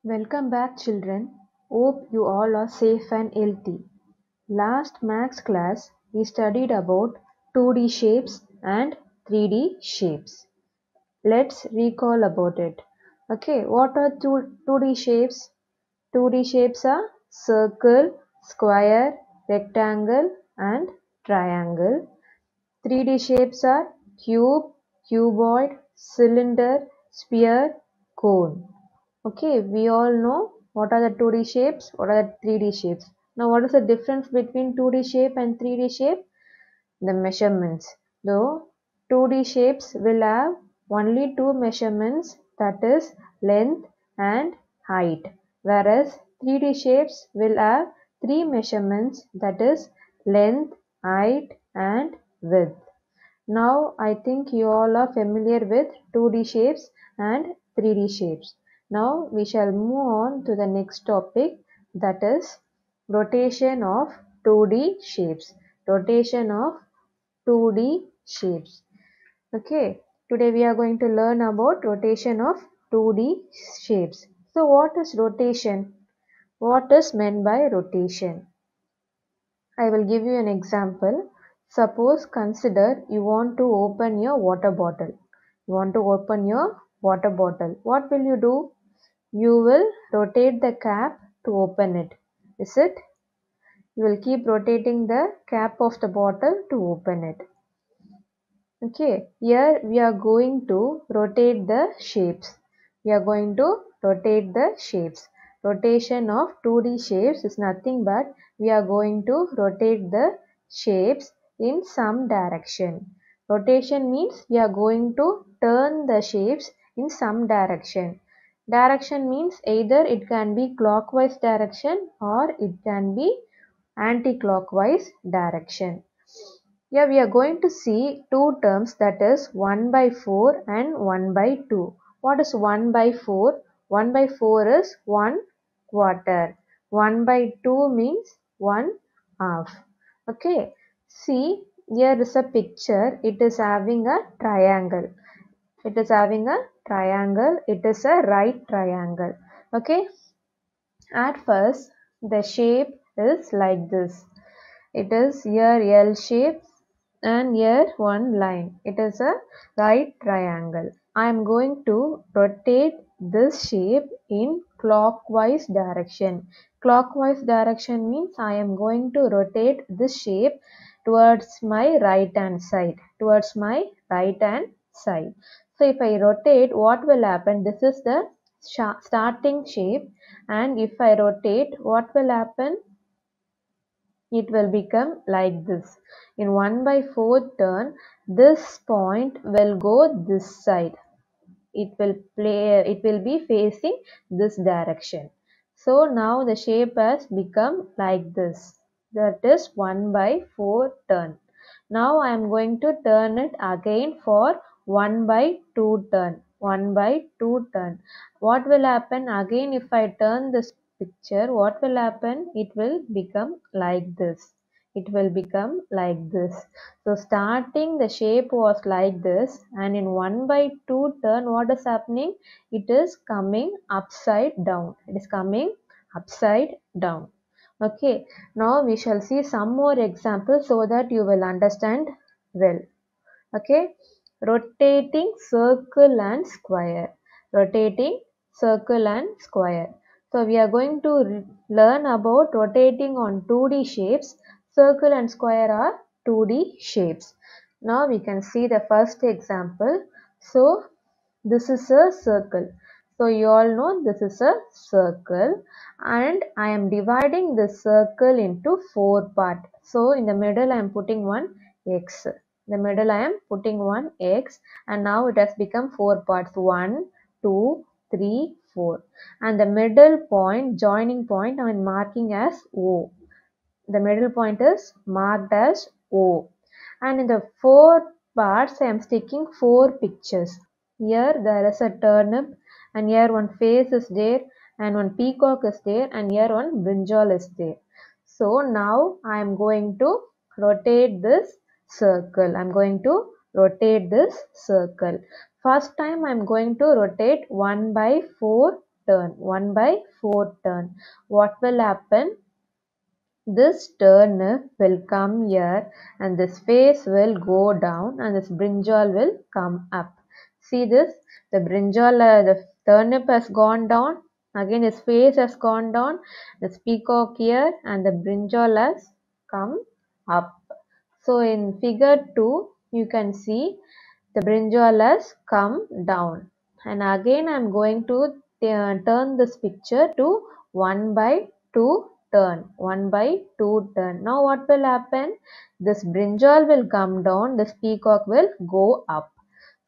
Welcome back, children. Hope you all are safe and healthy. Last maths class, we studied about 2D shapes and 3D shapes. Let's recall about it. Okay, what are 2D shapes? 2D shapes are circle, square, rectangle, and triangle. 3D shapes are cube, cuboid, cylinder, sphere, cone. Okay, we all know what are the 2D shapes, what are the 3D shapes. Now, what is the difference between 2D shape and 3D shape? The measurements. Though 2D shapes will have only two measurements, that is length and height, whereas 3D shapes will have three measurements, that is length, height and width. Now I think you all are familiar with 2D shapes and 3D shapes. Now we shall move on to the next topic, that is rotation of 2D shapes. Rotation of 2D shapes. Okay, today we are going to learn about rotation of 2D shapes. So what is rotation? What is meant by rotation? I will give you an example. Suppose consider you want to open your water bottle. You want to open your water bottle. What will you do? You will rotate the cap to open it. Is it? You will keep rotating the cap of the bottle to open it. Okay, here we are going to rotate the shapes. We are going to rotate the shapes. Rotation of 2D shapes is nothing but we are going to rotate the shapes in some direction. Rotation means we are going to turn the shapes in some direction. Direction means either it can be clockwise direction or it can be anti-clockwise direction. Here we are going to see two terms, that is 1 by 4 and 1 by 2. What is 1 by 4? 1 by 4 is 1 quarter. 1 by 2 means 1 half. Okay. See, here is a picture. It is having a triangle. It is having a triangle. It is a right triangle. Okay. At first, the shape is like this. It is here L shape and here one line. It is a right triangle. I am going to rotate this shape in clockwise direction. Clockwise direction means I am going to rotate this shape towards my right hand side. Towards my right hand side. So if I rotate, what will happen? This is the starting shape, and if I rotate, what will happen? It will become like this. In 1 by 4 turn, this point will go this side. It will be facing this direction. So now the shape has become like this. That is 1 by 4 turn. Now I am going to turn it again for 1 by 2 turn. 1 by 2 turn. What will happen again if I turn this picture? What will happen? It will become like this. It will become like this. So starting the shape was like this, and in 1 by 2 turn, what is happening? It is coming upside down. It is coming upside down. Okay, now we shall see some more examples so that you will understand well. Okay, rotating circle and square. Rotating circle and square. So we are going to learn about rotating on 2D shapes. Circle and square are 2D shapes. Now we can see the first example. So this is a circle. So you all know this is a circle, and I am dividing this circle into 4 parts. So in the middle I am putting one X. In the middle I am putting one X, and now it has become 4 parts. 1, 2, 3, 4. And the middle point, joining point, I am marking as O. The middle point is marked as O. And in the 4 parts I am sticking 4 pictures. Here there is a turnip, and here one face is there, and one peacock is there, and here one brinjal is there. So now I am going to rotate this circle. I am going to rotate this circle. First time I am going to rotate 1 by 4 turn, 1 by 4 turn. What will happen? This turnip will come here and this face will go down and this brinjal will come up. See this? The brinjal, the turnip has gone down. Again his face has gone down. This peacock here and the brinjal has come up. So in figure 2 you can see the brinjal has come down. And again I am going to turn this picture to 1 by 2 turn. 1 by 2 turn. Now what will happen? This brinjal will come down. This peacock will go up.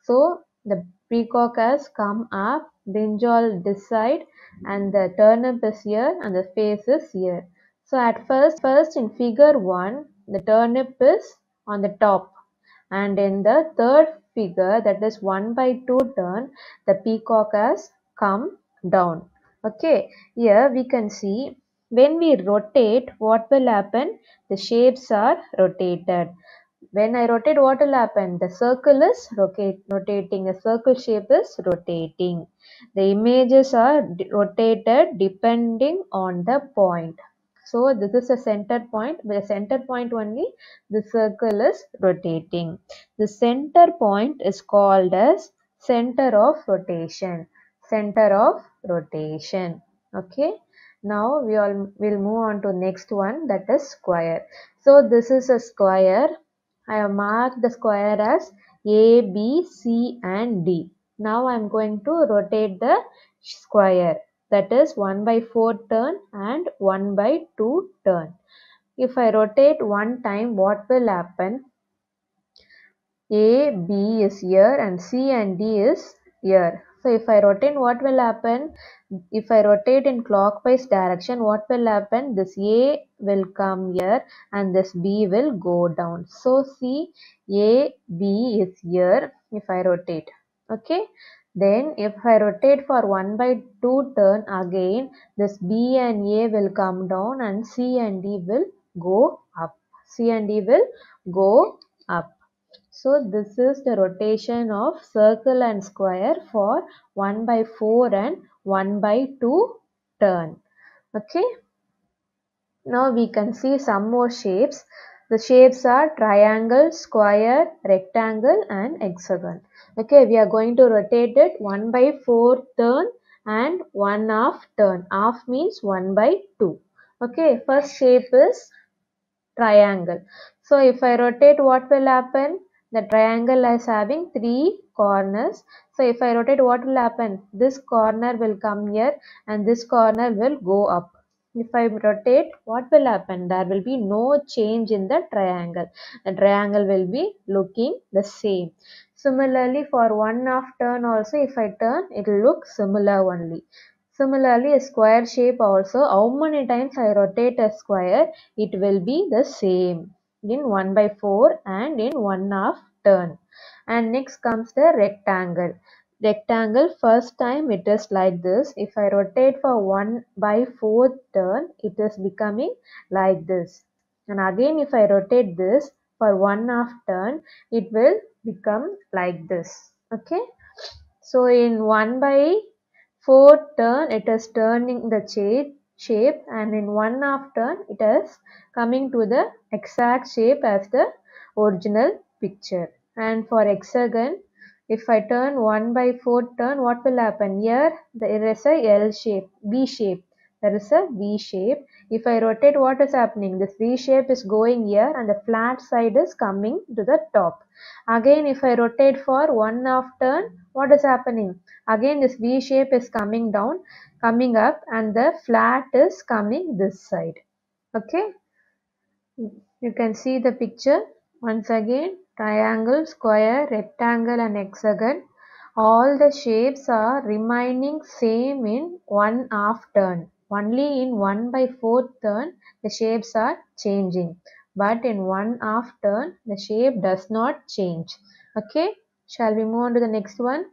So the peacock has come up. Brinjal this side and the turnip is here and the face is here. So at first in figure 1 the turnip is on the top. And in the third figure, that is 1 by 2 turn, the peacock has come down. Okay, here we can see when we rotate, what will happen? The shapes are rotated. When I rotate, what will happen? The circle is rotating. The circle shape is rotating. The images are rotated depending on the point. So this is a center point. With the center point only, the circle is rotating. The center point is called as center of rotation. Center of rotation. Okay. Now we all will move on to next one, that is square. So this is a square. I have marked the square as A, B, C and D. Now I am going to rotate the square, that is 1 by 4 turn and 1 by 2 turn. If I rotate one time, what will happen? A, B is here and C and D is here. So if I rotate, what will happen? If I rotate in clockwise direction, what will happen? This A will come here and this B will go down. So see, A, B is here if I rotate. Okay. Then if I rotate for 1 by 2 turn again, this B and A will come down and C and D will go up. C and D will go up. So this is the rotation of circle and square for 1 by 4 and 1 by 2 turn. Okay. Now we can see some more shapes. The shapes are triangle, square, rectangle and hexagon. Okay, we are going to rotate it 1 by 4 turn and 1 half turn. Half means 1 by 2. Okay, first shape is triangle. So if I rotate, what will happen? The triangle is having 3 corners. So if I rotate, what will happen? This corner will come here and this corner will go up. If I rotate, what will happen? There will be no change in the triangle. The triangle will be looking the same. Similarly, for 1 half turn also, if I turn, it will look similar only. Similarly, a square shape also, how many times I rotate a square, it will be the same in 1 by 4 and in 1 half turn. And next comes the rectangle. Rectangle, first time it is like this. If I rotate for 1 by 4 turn, it is becoming like this. And again if I rotate this for 1 half turn, it will become like this. Okay. So in 1 by 4 turn, it is turning the shape and in 1 half turn, it is coming to the exact shape as the original picture. And for hexagon, if I turn 1 by 4 turn, what will happen? Here there is a L shape, V shape. There is a V shape. If I rotate, what is happening? This V shape is going here and the flat side is coming to the top. Again, if I rotate for 1 half turn, what is happening? Again, this V shape is coming down, coming up, and the flat is coming this side. Okay. You can see the picture once again. Triangle, square, rectangle and hexagon. All the shapes are remaining same in 1 half turn. Only in 1 by 4 turn the shapes are changing. But in 1 half turn the shape does not change. Okay. Shall we move on to the next one?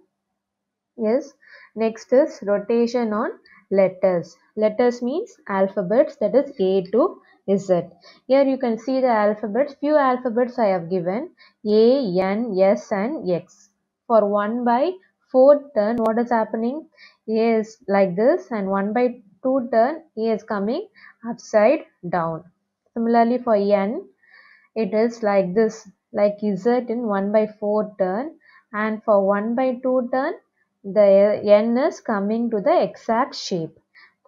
Yes. Next is rotation on letters. Letters means alphabets, that is A to Z. Here you can see the alphabets. Few alphabets I have given. A, N, S and X. For 1 by 4th turn, what is happening? A is like this, and 1 by 2 turn, A is coming upside down. Similarly for N, it is like this, like Z in 1 by 4 turn, and for 1 by 2 turn, the N is coming to the exact shape.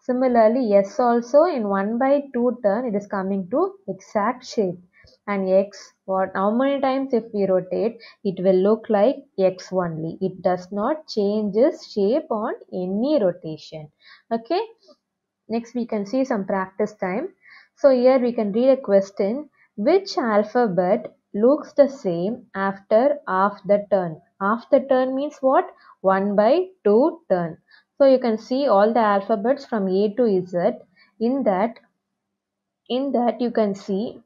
Similarly, S also in 1 by 2 turn, it is coming to exact shape. And X, how many times if we rotate, it will look like X only. It does not change its shape on any rotation. Okay. Next we can see some practice time. So here we can read a question. Which alphabet looks the same after half the turn? Half the turn means what? 1 by 2 turn. So you can see all the alphabets from A to Z. In that you can see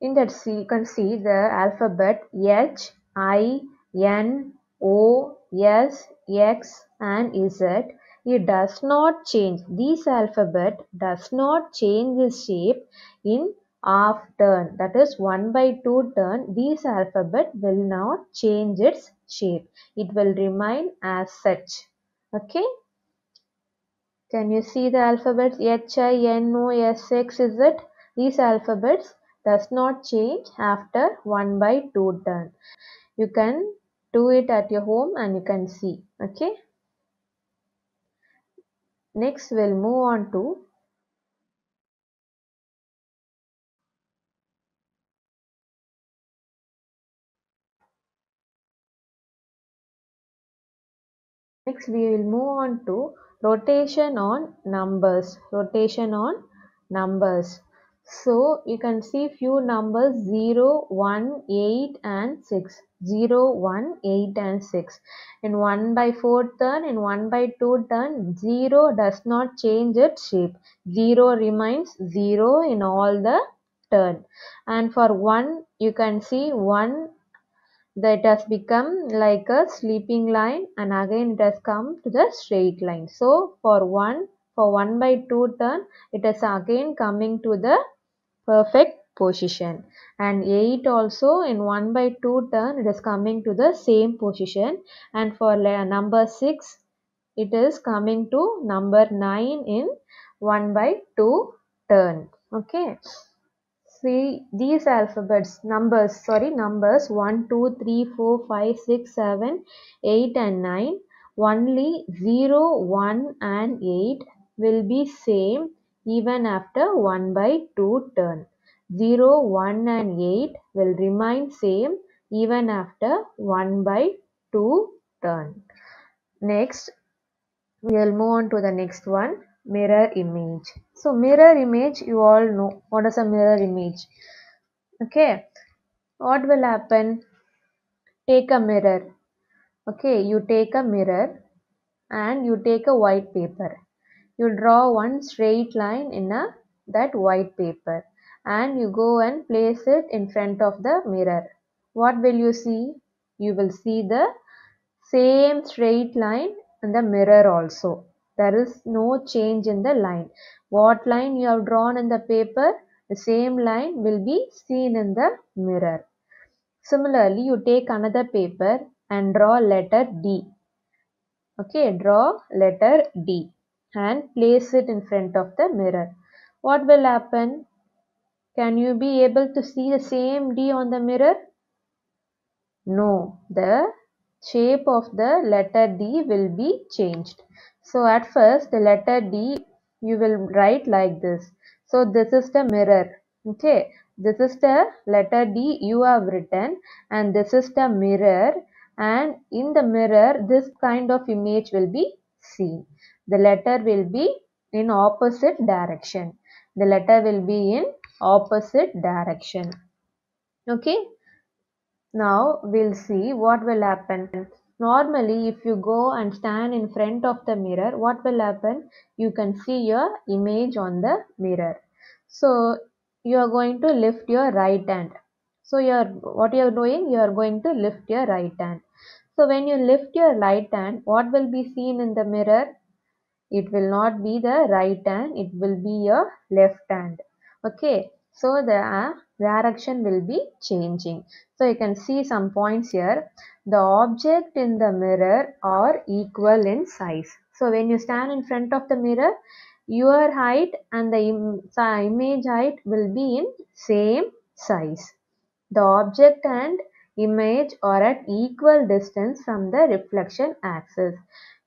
you can see the alphabet H, I, N, O, S, X and Z. It does not change. This alphabet does not change its shape in half turn. That is 1 by 2 turn. This alphabet will not change its shape. It will remain as such. Okay. Can you see the alphabets H, I, N, O, S, X, Z? These alphabets does not change after 1 by 2 turn. You can do it at your home and you can see. Okay. Next we'll move on to rotation on numbers. Rotation on numbers. So you can see few numbers 0, 1, 8 and 6. 0, 1, 8 and 6. In 1 by 4 turn, in 1 by 2 turn, 0 does not change its shape. 0 remains 0 in all the turn. And for 1, you can see 1 that has become like a sleeping line and again it has come to the straight line. So for 1 by 2 turn, it is again coming to the perfect position. And 8 also in 1 by 2 turn, it is coming to the same position. And for number 6, it is coming to number 9 in 1 by 2 turn. Okay. See these numbers 1, 2, 3, 4, 5, 6, 7, 8 and 9. Only 0, 1 and 8 will be same even after 1 by 2 turn. 0, 1 and 8 will remain same even after 1 by 2 turn. Next, we will move on to the next one, mirror image. So mirror image, you all know what is a mirror image. Okay, what will happen? Take a mirror. Okay, you take a mirror and you take a white paper. You draw one straight line in that white paper and you go and place it in front of the mirror. What will you see? You will see the same straight line in the mirror also. There is no change in the line. What line you have drawn in the paper, the same line will be seen in the mirror. Similarly, you take another paper and draw letter D. Okay, draw letter D and place it in front of the mirror. What will happen? Can you be able to see the same D on the mirror? No, the shape of the letter D will be changed. So at first the letter D you will write like this. So this is the mirror. Okay, this is the letter D you have written and this is the mirror, and in the mirror this kind of image will be seen. The letter will be in opposite direction. The letter will be in opposite direction. Okay. Now we'll see what will happen. Normally, if you go and stand in front of the mirror, what will happen? You can see your image on the mirror. So you are going to lift your right hand. So what you are doing? You are going to lift your right hand. So when you lift your right hand, what will be seen in the mirror? It will not be the right hand, it will be your left hand. Okay, so the direction will be changing. So you can see some points here. The object in the mirror are equal in size. So when you stand in front of the mirror, your height and the image height will be in same size. The object and image are at equal distance from the reflection axis.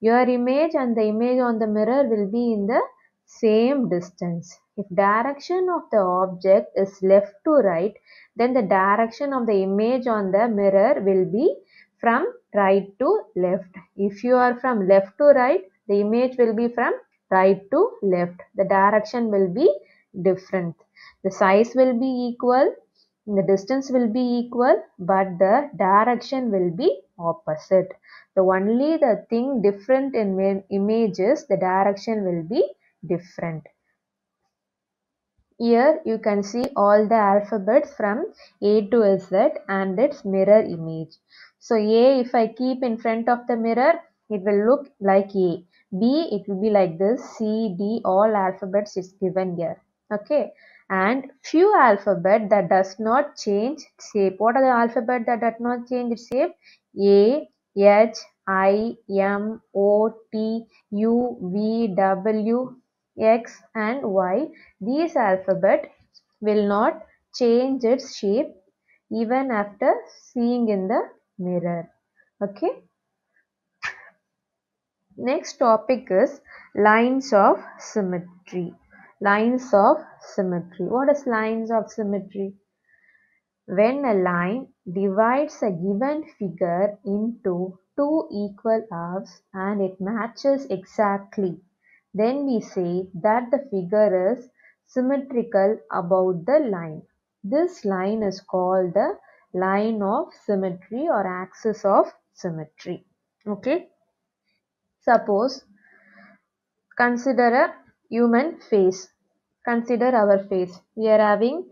Your image and the image on the mirror will be in the same distance. If direction of the object is left to right, then the direction of the image on the mirror will be from right to left. If you are from left to right, the image will be from right to left. The direction will be different. The size will be equal, the distance will be equal, but the direction will be opposite. The only the thing different in images, the direction will be different. Here you can see all the alphabets from A to Z and its mirror image. So A, if I keep in front of the mirror, it will look like A. B, it will be like this. C, D, all alphabets is given here. Okay. And few alphabet that does not change shape. What are the alphabet that does not change its shape? A, H, I, M, O, T, U, V, W, X and Y. These alphabet will not change its shape even after seeing in the mirror. Okay. Next topic is lines of symmetry. Lines of symmetry. What is lines of symmetry? When a line divides a given figure into two equal halves and it matches exactly, then we say that the figure is symmetrical about the line. This line is called the line of symmetry or axis of symmetry. Okay. Suppose consider a human face. Consider our face. We are having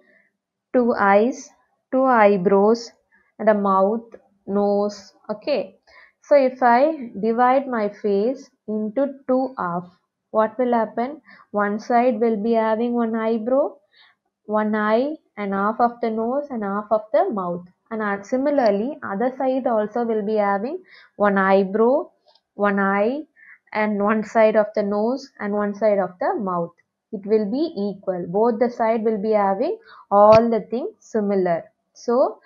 two eyes, two eyebrows, and a mouth, nose. Okay. So if I divide my face into two halves, what will happen? One side will be having one eyebrow, one eye, and half of the nose and half of the mouth. And similarly, other side also will be having one eyebrow, one eye, and one side of the nose and one side of the mouth. It will be equal. Both the side will be having all the things similar. So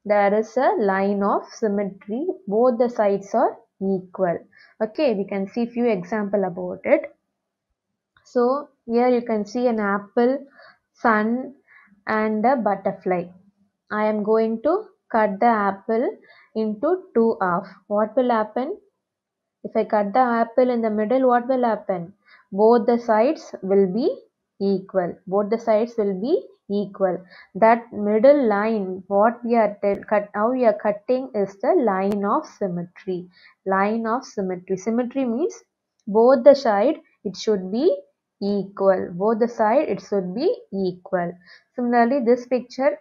there is a line of symmetry. Both the sides are equal. Okay, we can see few example about it. So here you can see an apple, sun and a butterfly. I am going to cut the apple into two half. What will happen? If I cut the apple in the middle, what will happen? Both the sides will be equal. Both the sides will be equal. That middle line, what we are how we are cutting is the line of symmetry. Line of symmetry. Symmetry means both the side it should be equal. Both the side it should be equal. Similarly, this picture,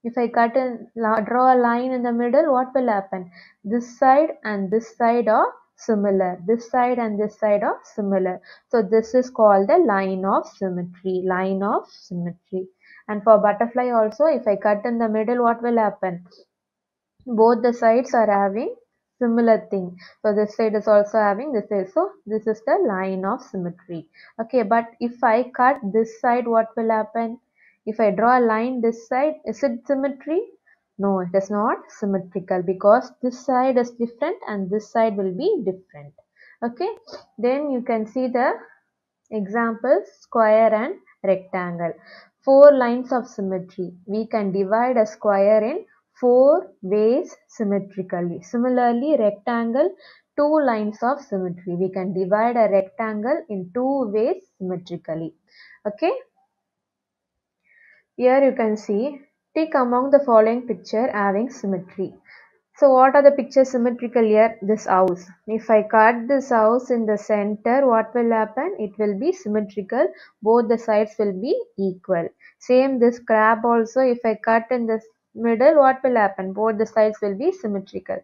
if I draw a line in the middle, what will happen? This side and this side are similar. This side and this side are similar. So this is called the line of symmetry. Line of symmetry. And for butterfly also, if I cut in the middle, what will happen? Both the sides are having similar thing. So this side is also having this side. So this is the line of symmetry. Okay, but if I cut this side, what will happen? If I draw a line this side, is it symmetry? No, it is not symmetrical because this side is different and this side will be different. Okay, then you can see the examples square and rectangle. Four lines of symmetry. We can divide a square in four ways symmetrically. Similarly, rectangle, two lines of symmetry. We can divide a rectangle in two ways symmetrically. Okay. Here you can see tick among the following picture having symmetry. So what are the pictures symmetrical here? This house. If I cut this house in the center, what will happen? It will be symmetrical. Both the sides will be equal. Same this crab also. If I cut in the middle, what will happen? Both the sides will be symmetrical.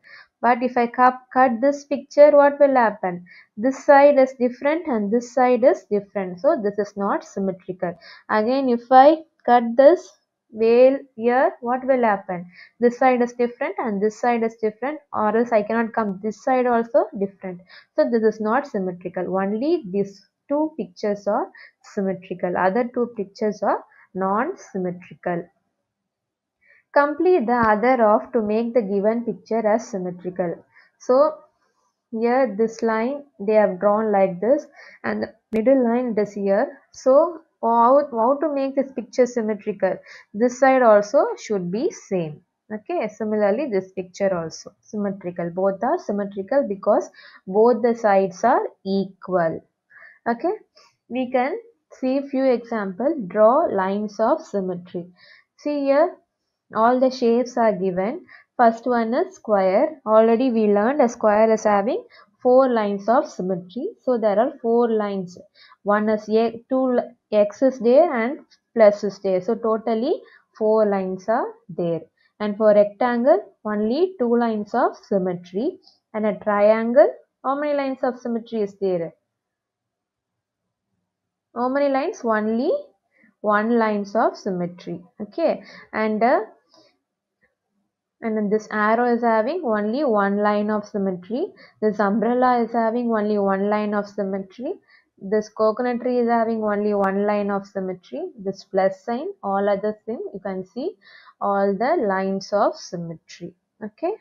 But if I cut this picture, what will happen? This side is different and this side is different. So this is not symmetrical. Again, if I cut this Here what will happen? This side is different and this side is different, or else I cannot come this side also different. So this is not symmetrical. Only these two pictures are symmetrical. Other two pictures are non-symmetrical. Complete the other half to make the given picture as symmetrical. So here this line they have drawn like this, and the middle line is here. So how to make this picture symmetrical? This side also should be same. Okay, similarly this picture also symmetrical. Both are symmetrical because both the sides are equal. Okay, we can see few examples. Draw lines of symmetry. See here, all the shapes are given. First one is square. Already we learned a square is having four lines of symmetry. So there are four lines. One is two x is there and plus is there. So totally four lines are there. And for rectangle, only two lines of symmetry. And a triangle, how many lines of symmetry is there? How many lines? Only one lines of symmetry. Okay, and then this arrow is having only one line of symmetry. This umbrella is having only one line of symmetry. This coconut tree is having only one line of symmetry. This plus sign, all other thing you can see all the lines of symmetry. Okay.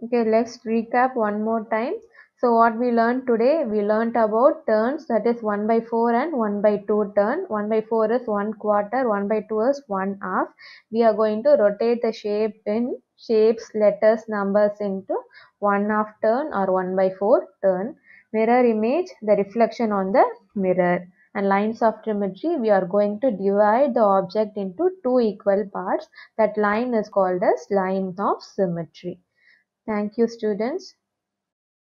Okay, let's recap one more time. So what we learned today, we learned about turns, that is 1 by 4 and 1 by 2 turn. 1 by 4 is 1 quarter, 1 by 2 is 1 half. We are going to rotate the shape in shapes, letters, numbers into 1 half turn or 1 by 4 turn. Mirror image, the reflection on the mirror. And lines of symmetry, we are going to divide the object into two equal parts. That line is called as line of symmetry. Thank you, students.